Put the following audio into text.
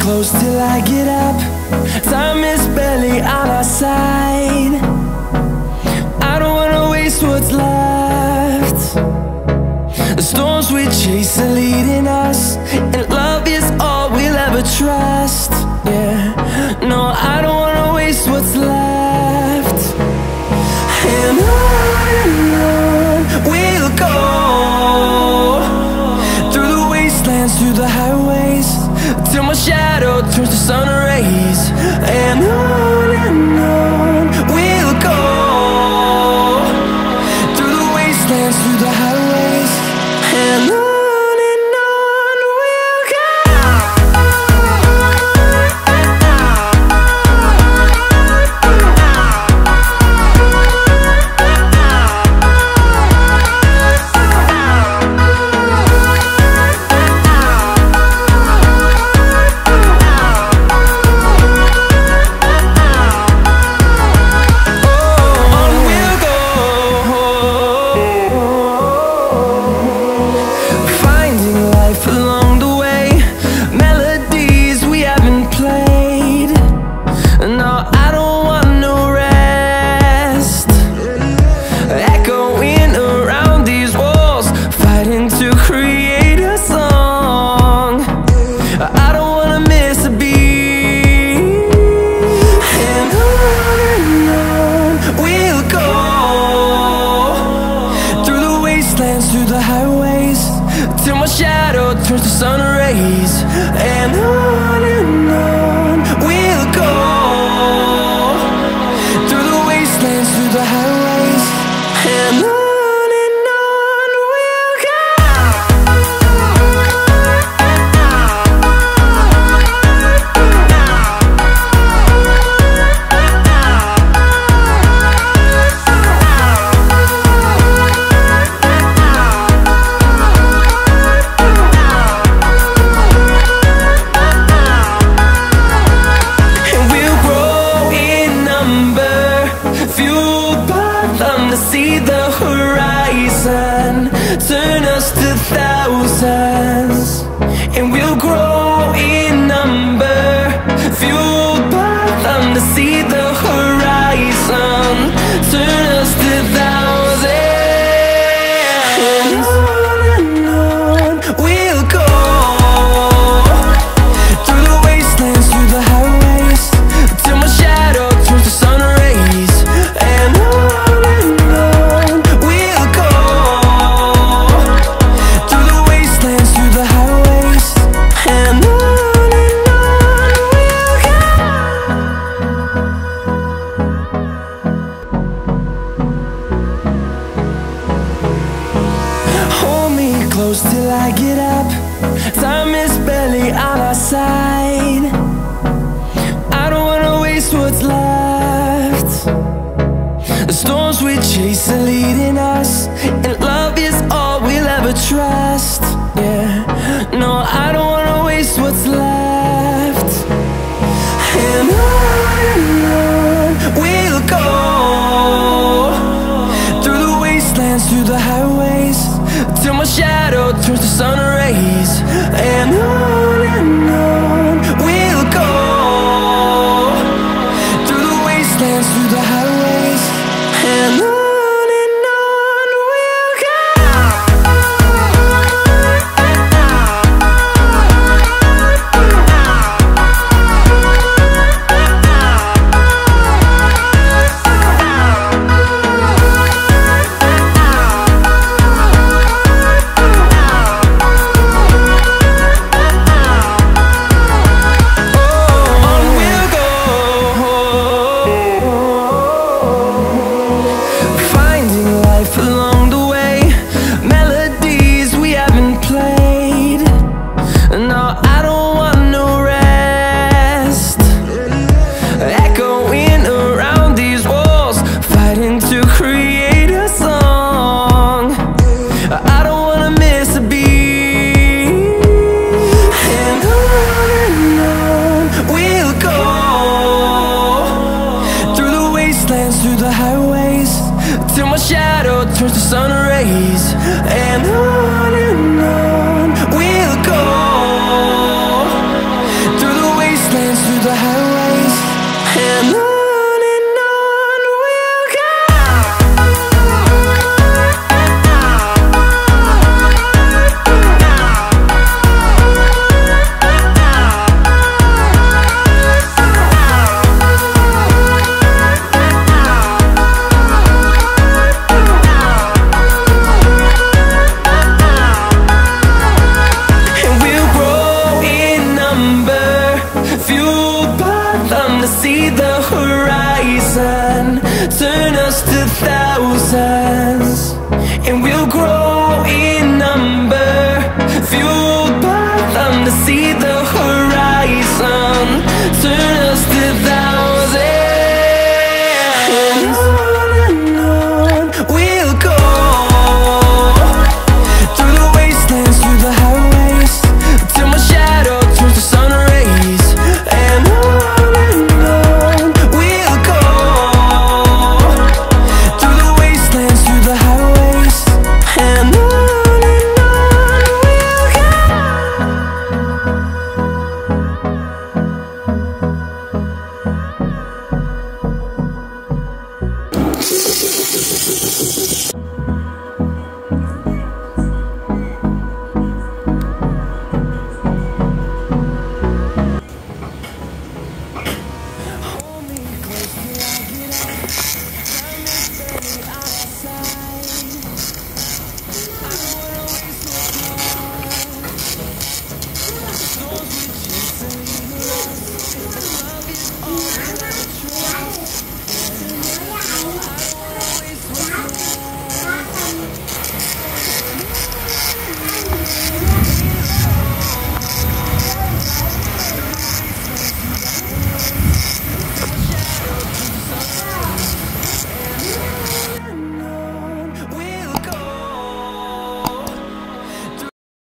Close till I get up. Time is barely on our side. I don't wanna waste what's left. The storms we chase are leading us, and love is all we'll ever trust. Yeah, no, I don't wanna waste what's left. And on we'll go, through the wastelands, through the highways, till my shadow turns to sun rays. And on we'll go, through the wastelands, through the highways, and on we'll go. Through the highways, till my shadow turns to sun rays. And on we'll go, through the wastelands, through the highways, and on we'll go. See the horizon turn us to thousands, and we'll grow in number, fueled by them. To see the horizon turn us to thousands, and on we'll go, through the wastelands, through the highways, till my shadow turns to sun rays. And close till I get up. Time is barely on our side. I don't wanna waste what's left. The storms we chase are leading us, and love is all we'll ever trust. Yeah, no, I don't wanna waste what's left. And on we'll go, through the wastelands, through the highways, till my shadow turns to sun rays. And on we'll go, through the wastelands, through the highways, and on. Oh, the highways, till my shadow turns to sun rays. And on we'll go, through the wastelands, through the highways. And on we'll go. See the horizon turn us to thousands, and we'll grow